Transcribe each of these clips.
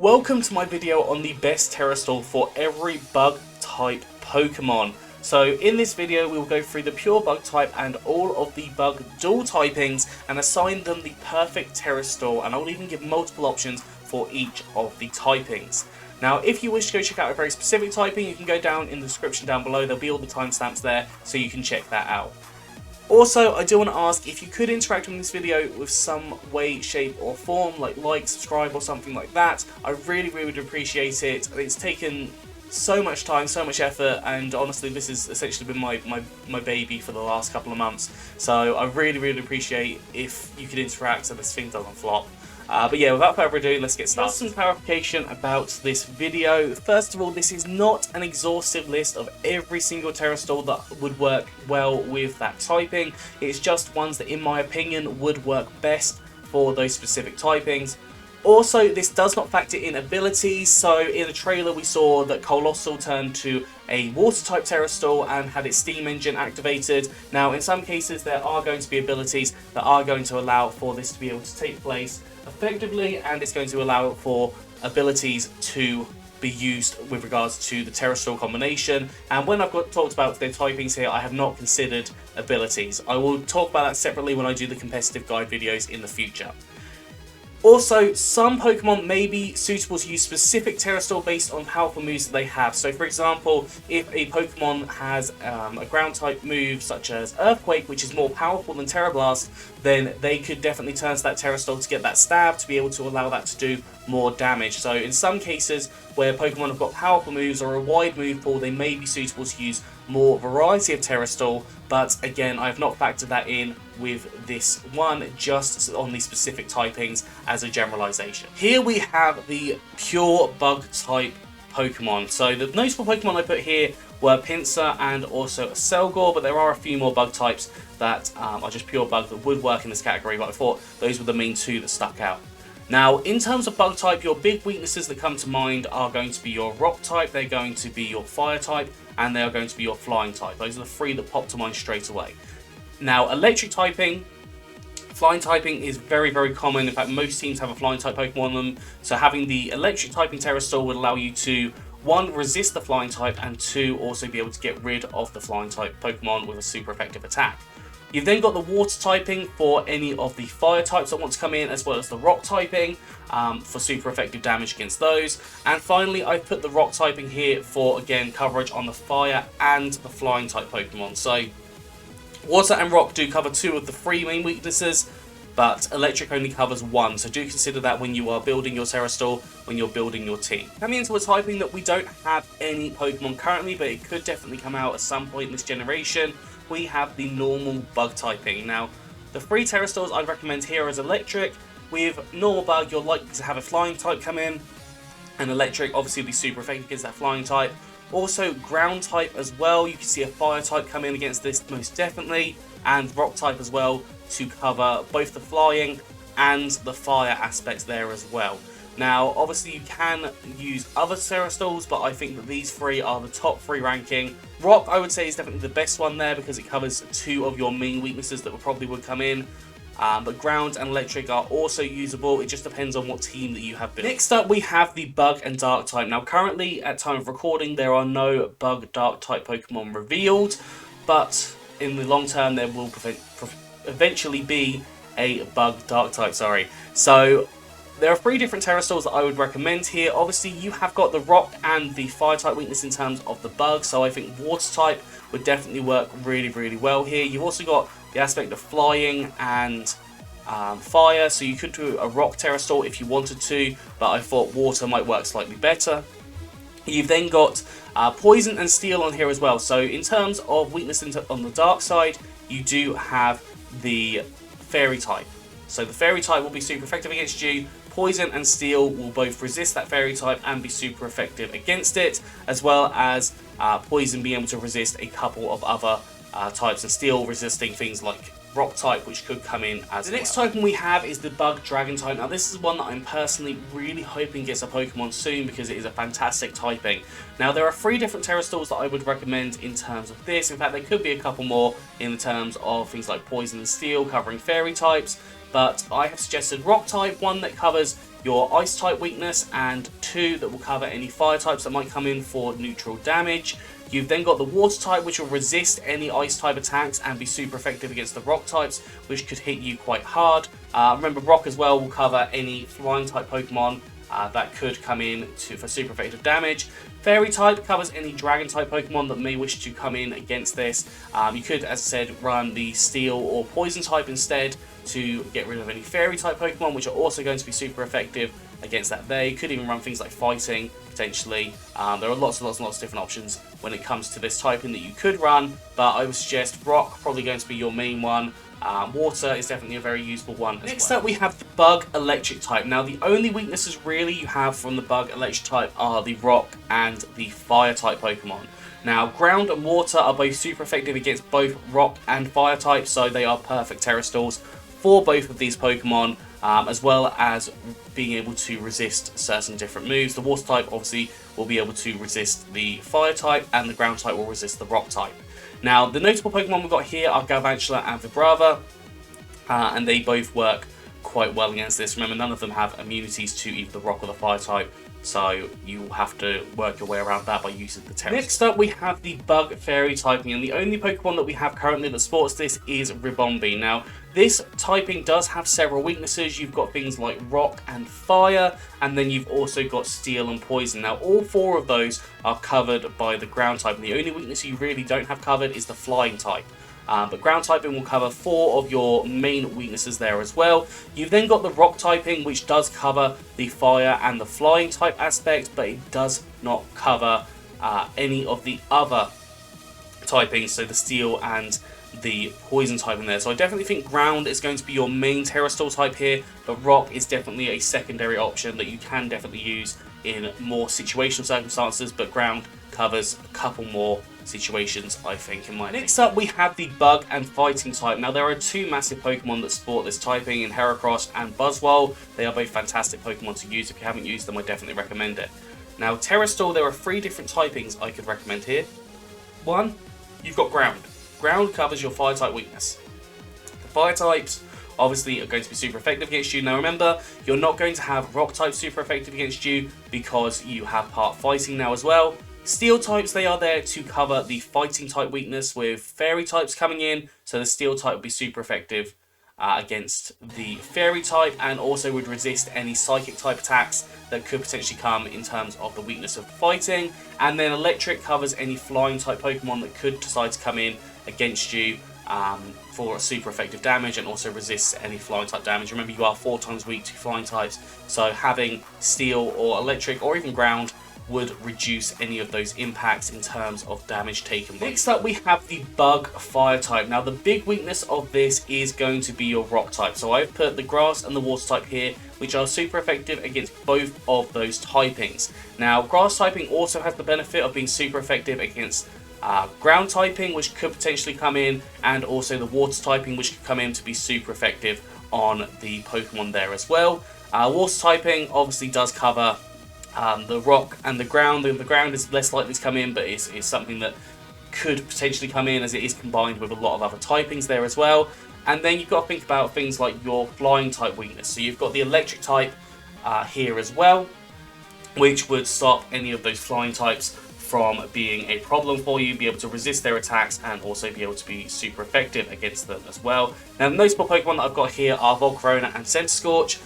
Welcome to my video on the best terastal for every bug type Pokemon. So in this video we will go through the pure bug type and all of the bug dual typings and assign them the perfect terastal, and I will even give multiple options for each of the typings. Now if you wish to go check out a very specific typing, you can go down in the description down below, there'll be all the timestamps there so you can check that out. Also, I do want to ask if you could interact with this video with some way, shape or form, like, subscribe or something like that. I really would appreciate it. It's taken so much time, so much effort, and honestly this has essentially been my baby for the last couple of months. So I really appreciate if you could interact so this thing doesn't flop. But yeah, without further ado, let's get started. Just some clarification about this video. First of all, this is not an exhaustive list of every single terastal that would work well with that typing. It's just ones that, in my opinion, would work best for those specific typings. Also, this does not factor in abilities, so in the trailer we saw that Colossal turned to a water-type terastal and had its steam engine activated. Now, in some cases there are going to be abilities that are going to allow for this to be able to take place effectively, and it's going to allow for abilities to be used with regards to the terastal combination. And when I've talked about their typings here, I have not considered abilities. I will talk about that separately when I do the competitive guide videos in the future. Also, some Pokemon may be suitable to use specific terastal based on powerful moves that they have. So for example, if a Pokemon has a ground type move such as Earthquake, which is more powerful than Terra Blast, then they could definitely turn to that terastal to get that stab, to be able to allow that to do more damage. So in some cases where Pokemon have got powerful moves or a wide move pool, they may be suitable to use more variety of terastal, but again, I have not factored that in with this one, just on the specific typings as a generalization. Here we have the pure bug type Pokemon. So the notable Pokemon I put here were Pinsir and also Selgor, but there are a few more bug types that are just pure bug that would work in this category, but I thought those were the main two that stuck out. Now, in terms of bug type, your big weaknesses that come to mind are going to be your rock type, they're going to be your fire type, and they are going to be your flying type. Those are the three that pop to mind straight away. Now, electric typing, flying typing is very common. In fact, most teams have a flying type Pokemon on them. So having the electric typing terastal would allow you to, one, resist the flying type, and two, also be able to get rid of the flying type Pokemon with a super effective attack. You've then got the water typing for any of the fire types that want to come in, as well as the rock typing for super effective damage against those. And finally, I've put the rock typing here for, again, coverage on the fire and the flying type Pokemon. So water and rock do cover two of the three main weaknesses, but electric only covers one. So do consider that when you are building your terastal, when you're building your team. Coming into a typing that we don't have any Pokemon currently, but it could definitely come out at some point in this generation, we have the normal bug typing. Now, the three terastals I'd recommend here is electric. With normal bug, you're likely to have a flying type come in, and electric obviously will be super effective against that flying type. Also, ground type as well, you can see a fire type come in against this most definitely, and rock type as well to cover both the flying and the fire aspects there as well. Now, obviously you can use other terastals, but I think that these three are the top three ranking. Rock, I would say, is definitely the best one there because it covers two of your main weaknesses that probably would come in. But ground and electric are also usable. It just depends on what team that you have built. Next up, we have the bug and dark type. Now, currently, at time of recording, there are no bug dark type Pokemon revealed, but in the long term, there will eventually be a bug dark type. So there are three different terastals that I would recommend here. Obviously, you have got the rock and the fire type weakness in terms of the bug, so I think water type would definitely work really well here. You've also got the aspect of flying and fire, so you could do a rock terastal if you wanted to, but I thought water might work slightly better. You've then got poison and steel on here as well. So in terms of weakness on the dark side, you do have the fairy type. So the fairy type will be super effective against you. Poison and steel will both resist that fairy type and be super effective against it, as well as poison being able to resist a couple of other types, and steel resisting things like rock type, which could come in as well. The next typing we have is the bug dragon type. Now this is one that I'm personally really hoping gets a Pokemon soon because it is a fantastic typing. Now there are three different terastals that I would recommend in terms of this. In fact, there could be a couple more in the terms of things like poison and steel covering fairy types, but I have suggested rock type, one that covers your ice type weakness, and 2 that will cover any fire types that might come in for neutral damage. You've then got the water type, which will resist any ice type attacks and be super effective against the rock types, which could hit you quite hard. Remember, rock as well will cover any flying type Pokemon that could come in for super effective damage. Fairy type covers any dragon type Pokemon that may wish to come in against this. You could, as I said, run the steel or poison type instead to get rid of any fairy type Pokemon, which are also going to be super effective against that there. You could even run things like fighting, potentially. There are lots and lots of different options when it comes to this typing that you could run, but I would suggest rock probably going to be your main one. Water is definitely a very useful one. Next up we have the bug electric type. Now the only weaknesses really you have from the bug electric type are the rock and the fire type Pokemon. Now ground and water are both super effective against both rock and fire types, so they are perfect terastals for both of these Pokemon, as well as being able to resist certain different moves. The water type obviously will be able to resist the fire type, and the ground type will resist the rock type. Now, the notable Pokemon we've got here are Galvantula and Vibrava, and they both work quite well against this. Remember, none of them have immunities to either the rock or the fire type, so you have to work your way around that by using the Terestal. Next up, we have the Bug Fairy typing, and the only Pokemon that we have currently that sports this is Ribombee. Now, this typing does have several weaknesses. You've got things like rock and fire, and then you've also got steel and poison. Now, all 4 of those are covered by the ground type, and the only weakness you really don't have covered is the flying type. But ground typing will cover 4 of your main weaknesses there as well. You've then got the rock typing, which does cover the fire and the flying type aspect, but it does not cover any of the other typings, so the steel and the poison type in there. So I definitely think ground is going to be your main terastal type here, but rock is definitely a secondary option that you can definitely use in more situational circumstances, but ground covers a couple more situations, I think, in my opinion. Next up, we have the bug and fighting type. Now, there are 2 massive Pokemon that sport this typing in Heracross and Buzzwole. They are both fantastic Pokemon to use. If you haven't used them, I definitely recommend it. Now, Terestal, there are 3 different typings I could recommend here. 1, you've got ground. Ground covers your fire type weakness. The fire types obviously are going to be super effective against you. Now remember, you're not going to have rock type super effective against you because you have part fighting now as well. Steel types, they are there to cover the fighting type weakness with fairy types coming in, so the steel type will be super effective against the fairy type, and also would resist any psychic type attacks that could potentially come in terms of the weakness of fighting. And then electric covers any flying type Pokemon that could decide to come in against you for a super effective damage, and also resists any flying type damage. Remember, you are 4 times weak to flying types, so having steel or electric or even ground would reduce any of those impacts in terms of damage taken. Next up, we have the bug fire type. Now, the big weakness of this is going to be your rock type. So I've put the grass and the water type here, which are super effective against both of those typings. Now, grass typing also has the benefit of being super effective against ground typing, which could potentially come in, and also the water typing, which could come in to be super effective on the Pokemon there as well. Water typing obviously does cover the rock and the ground. The ground is less likely to come in, but it's something that could potentially come in, as it is combined with a lot of other typings there as well. And then you've got to think about things like your flying type weakness. So you've got the electric type here as well, which would stop any of those flying types from being a problem for you, be able to resist their attacks, and also be able to be super effective against them as well. Now, the notable Pokemon that I've got here are Volcarona and Centiskorch.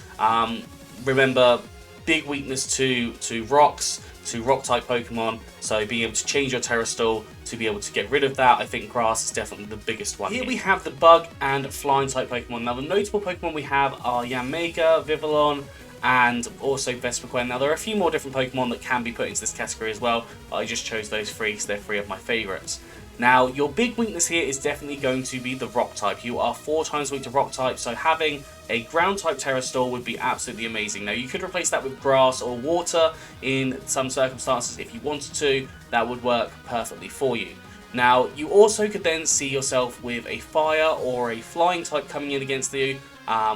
Remember, big weakness to rocks, to rock type Pokemon, so being able to change your Terestal to be able to get rid of that, I think grass is definitely the biggest one. Here we have the bug and flying type Pokemon. Now, the notable Pokemon we have are Yanmega, Vivillon, and also Vespiquen. Now, there are a few more different Pokemon that can be put into this category as well, but I just chose those 3 because they're 3 of my favourites. Now, your big weakness here is definitely going to be the rock type. You are 4 times weak to rock type, so having a ground type Terestal would be absolutely amazing. Now, you could replace that with grass or water in some circumstances if you wanted to. That would work perfectly for you. Now, you also could then see yourself with a fire or a flying type coming in against you,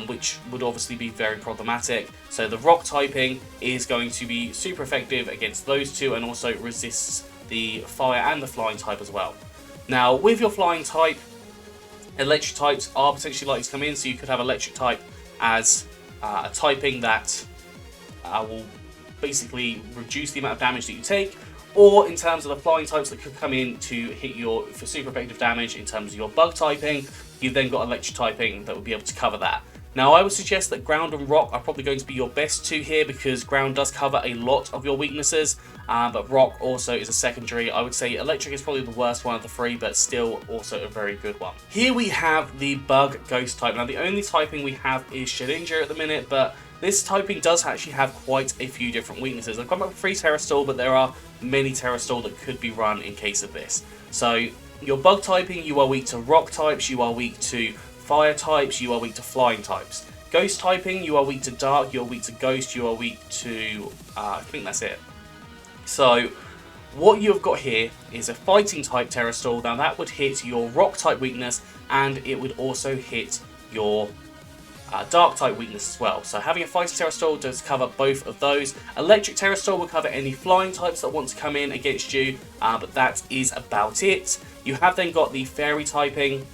which would obviously be very problematic. So the rock typing is going to be super effective against those 2, and also resists the fire and the flying type as well. Now, with your flying type, electric types are potentially likely to come in, so you could have electric type as a typing that will basically reduce the amount of damage that you take, or in terms of the flying types that could come in to hit for super effective damage in terms of your bug typing, you've then got electric typing that would be able to cover that. Now, I would suggest that ground and rock are probably going to be your best two here, because ground does cover a lot of your weaknesses, but rock also is a secondary. I would say electric is probably the worst one of the three, but still also a very good one. Here we have the bug ghost type. Now, the only typing we have is Shedinja at the minute, but this typing does actually have quite a few different weaknesses. I've come up with 3 terastal, but there are many terastal that could be run in case of this. So your bug typing, you are weak to rock types, you are weak to fire types, you are weak to flying types. Ghost typing, you are weak to dark, you are weak to ghost, you are weak to, I think that's it. So what you've got here is a fighting type terastal. Now that would hit your rock type weakness, and it would also hit your dark type weakness as well. So having a fighting terastal does cover both of those. Electric terastal will cover any flying types that want to come in against you, but that is about it. You have then got the fairy typing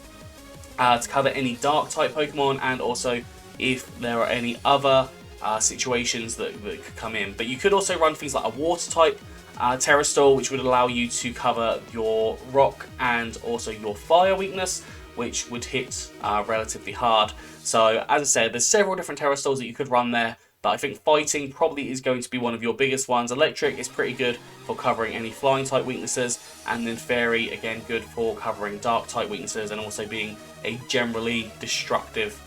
to cover any dark type Pokemon, and also if there are any other situations that could come in. But you could also run things like a water type terastal, which would allow you to cover your rock and also your fire weakness, which would hit relatively hard. So as I said, there's several different terastals that you could run there, but I think fighting probably is going to be one of your biggest ones. Electric is pretty good for covering any flying type weaknesses, and then fairy, again, good for covering dark type weaknesses and also being a generally destructive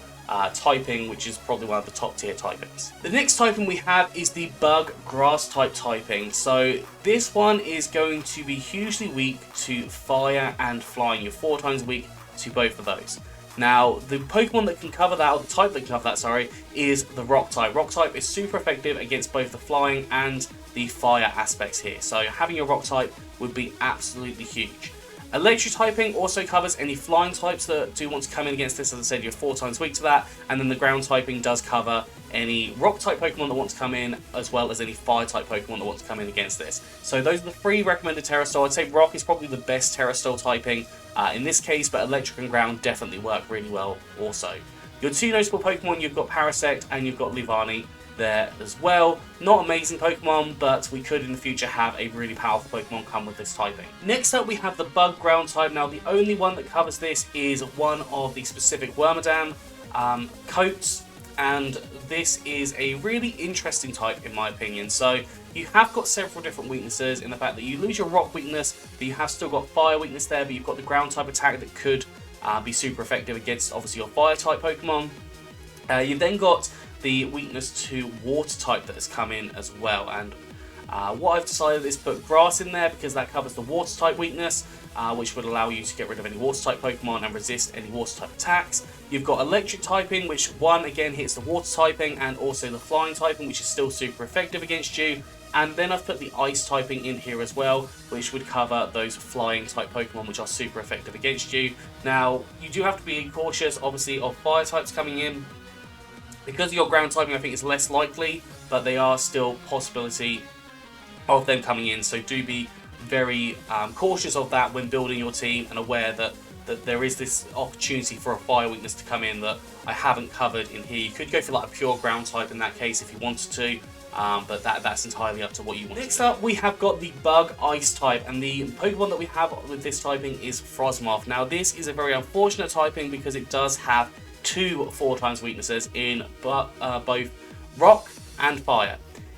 typing, which is probably one of the top tier typings. The next typing we have is the bug grass type typing. So this one is going to be hugely weak to fire and flying. You're 4 times weak to both of those. Now, the Pokemon that can cover that, or the type that can cover that, sorry, is the Rock type. Rock type is super effective against both the flying and the fire aspects here. So having a Rock type would be absolutely huge. Electric typing also covers any flying types that do want to come in against this. As I said, you're 4 times weak to that. And then the ground typing does cover any rock type Pokemon that want to come in, as well as any fire type Pokemon that want to come in against this. So those are the 3 recommended terastal. I'd say rock is probably the best terastal typing in this case, but electric and ground definitely work really well also. Your 2 notable Pokemon, you've got Parasect and you've got Livani there as well. Not amazing Pokemon, but we could in the future have a really powerful Pokemon come with this typing. Next up we have the bug ground type. Now the only one that covers this is one of the specific Wormadam coats, and this is a really interesting type in my opinion. So you have got several different weaknesses in the fact that you lose your rock weakness, but you have still got fire weakness there, but you've got the ground type attack that could be super effective against obviously your fire type Pokemon. You've then got the weakness to water type that has come in as well, and what I've decided is put grass in there because that covers the water type weakness, which would allow you to get rid of any water type Pokemon and resist any water type attacks. You've got electric typing, which again hits the water typing and also the flying typing, which is still super effective against you. And then I've put the ice typing in here as well, which would cover those flying type Pokemon, which are super effective against you. Now, you do have to be cautious, obviously, of fire types coming in. Because of your ground typing, I think it's less likely, but they are still possibility of them coming in. So do be very cautious of that when building your team, and aware that there is this opportunity for a fire weakness to come in that I haven't covered in here. You could go for like a pure ground type in that case if you wanted to. But that's entirely up to what you want. Next up, we have got the Bug Ice type, and the Pokemon that we have with this typing is Frosmoth. Now, this is a very unfortunate typing because it does have 2 4 times weaknesses in both Rock and Fire.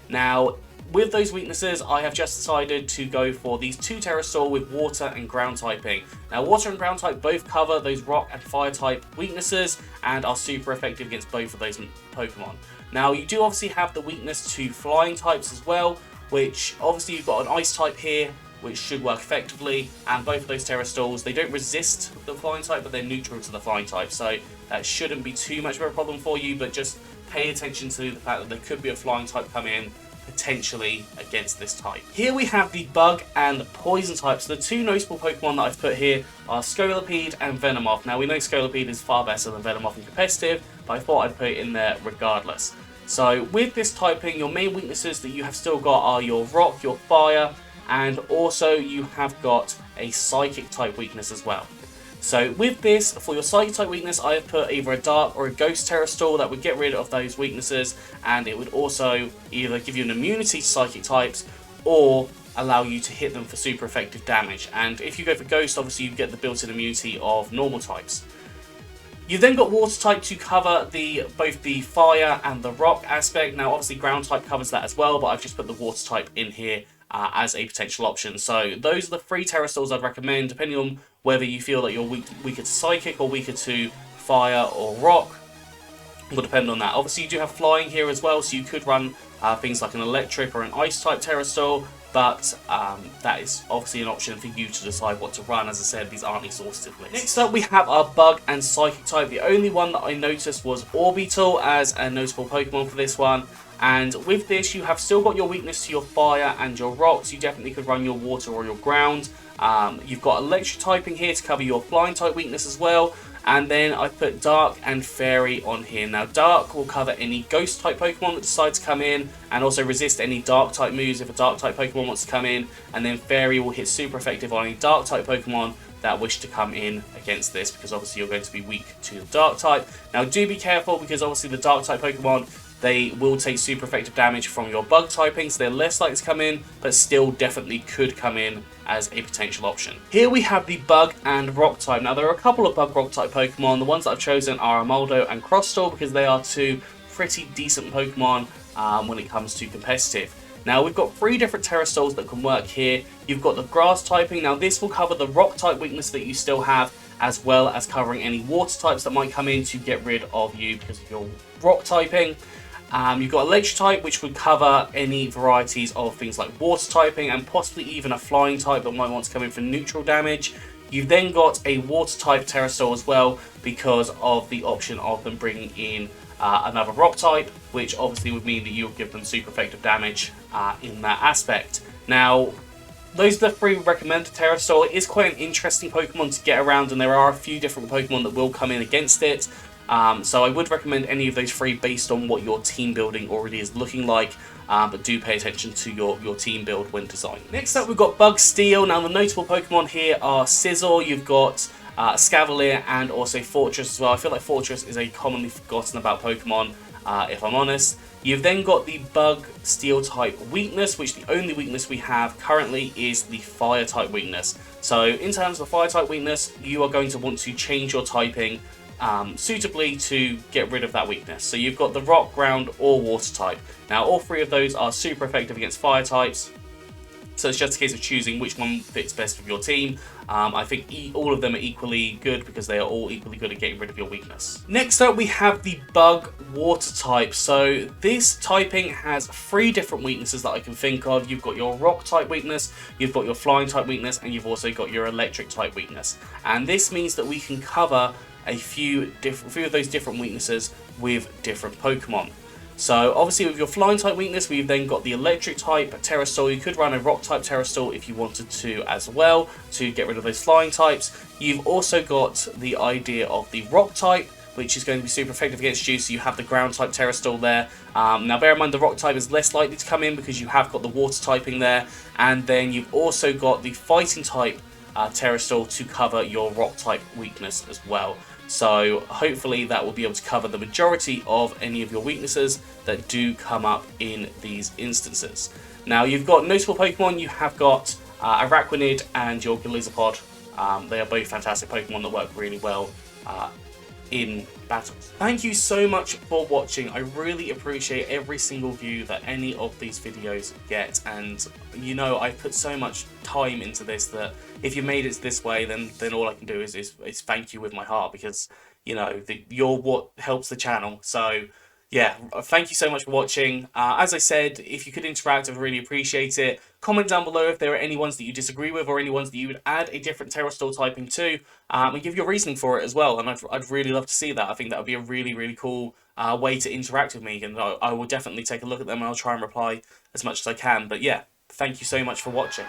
Now, with those weaknesses, I have just decided to go for these 2 Terestal with Water and Ground typing. Now, Water and Ground type both cover those Rock and Fire type weaknesses and are super effective against both of those Pokemon. Now, you do obviously have the weakness to Flying types as well, which obviously you've got an Ice type here, which should work effectively, and both of those Terastals, they don't resist the Flying type, but they're neutral to the Flying type, so that shouldn't be too much of a problem for you, but just pay attention to the fact that there could be a Flying type come in potentially against this type. Here we have the Bug and Poison types. The 2 notable Pokemon that I've put here are Scolipede and Venomoth. Now, we know Scolipede is far better than Venomoth in competitive, but I thought I'd put it in there regardless. So with this typing, your main weaknesses that you have still got are your Rock, your Fire, and also you have got a Psychic type weakness as well. So with this, for your psychic type weakness, I have put either a dark or a ghost terastal that would get rid of those weaknesses, and it would also either give you an immunity to psychic types or allow you to hit them for super effective damage. And if you go for ghost, obviously you get the built-in immunity of normal types. You've then got water type to cover both the fire and the rock aspect. Now obviously ground type covers that as well, but I've just put the water type in here as a potential option. So those are the 3 terastals I'd recommend, depending on whether you feel that you're weaker to psychic or weaker to fire or rock. Will depend on that. Obviously you do have flying here as well, so you could run things like an electric or an ice type terastal, but that is obviously an option for you to decide what to run. As I said, these aren't exhaustive lists. Next up we have our bug and psychic type. The only one that I noticed was Orbital as a notable Pokemon for this one. And with this, you have still got your weakness to your fire and your rocks. You definitely could run your water or your ground. You've got electric typing here to cover your flying type weakness as well. And then I put Dark and Fairy on here. Now Dark will cover any Ghost type Pokemon that decide to come in, and also resist any Dark type moves if a Dark type Pokemon wants to come in. And then Fairy will hit super effective on any Dark type Pokemon that wish to come in against this, because obviously you're going to be weak to the Dark type. Now do be careful, because obviously the Dark type Pokemon, they will take super effective damage from your bug typing, so they're less likely to come in, but still definitely could come in as a potential option. Here we have the bug and rock type. Now there are a couple of bug rock type Pokemon. The ones that I've chosen are Amaldo and Crostal, because they are 2 pretty decent Pokemon when it comes to competitive. Now we've got 3 different terastals that can work here. You've got the grass typing. Now this will cover the rock type weakness that you still have, as well as covering any water types that might come in to get rid of you because of your rock typing. You've got electric type, which would cover any varieties of things like water typing, and possibly even a flying type that might want to come in for neutral damage. You've then got a water type terastal as well, because of the option of them bringing in another rock type, which obviously would mean that you'll give them super effective damage in that aspect. Now those are the 3 recommended terastal. It is quite an interesting Pokemon to get around, and there are a few different Pokemon that will come in against it. So I would recommend any of those 3 based on what your team building already is looking like, but do pay attention to your team build when designing. Next up we've got Bug Steel. Now the notable Pokemon here are Sizzle, you've got Scavalier, and also Fortress as well. I feel like Fortress is a commonly forgotten about Pokemon, if I'm honest. You've then got the Bug Steel type weakness, which the only weakness we have currently is the Fire type weakness. So in terms of Fire type weakness, you are going to want to change your typing suitably to get rid of that weakness. So you've got the rock, ground, or water type. Now all 3 of those are super effective against fire types, so it's just a case of choosing which one fits best with your team. I think all of them are equally good, because they are all equally good at getting rid of your weakness. Next up we have the bug water type. So this typing has 3 different weaknesses that I can think of. You've got your rock type weakness, you've got your flying type weakness, and you've also got your electric type weakness. And this means that we can cover a few of those different weaknesses with different Pokemon. So obviously with your flying type weakness, we've then got the electric type terastal. You could run a rock type terastal if you wanted to as well, to get rid of those flying types. You've also got the idea of the rock type, which is going to be super effective against you, so you have the ground type terastal there. Now bear in mind the rock type is less likely to come in, because you have got the water typing there, and then you've also got the fighting type terastal to cover your rock type weakness as well. So hopefully that will be able to cover the majority of any of your weaknesses that do come up in these instances. Now you've got notable Pokemon. You have got Araquanid and your Galizapod. They are both fantastic Pokemon that work really well in battles. Thank you so much for watching. I really appreciate every single view that any of these videos get, and you know I put so much time into this that if you made it this way, then all I can do is thank you with my heart, because you know you're what helps the channel. So yeah, thank you so much for watching. As I said, if you could interact, I'd really appreciate it. Comment down below if there are any ones that you disagree with, or any ones that you would add a different terastal typing to, and give your reasoning for it as well. And I'd really love to see that. I think that would be a really cool way to interact with me, and I will definitely take a look at them, and I'll try and reply as much as I can. But yeah, thank you so much for watching.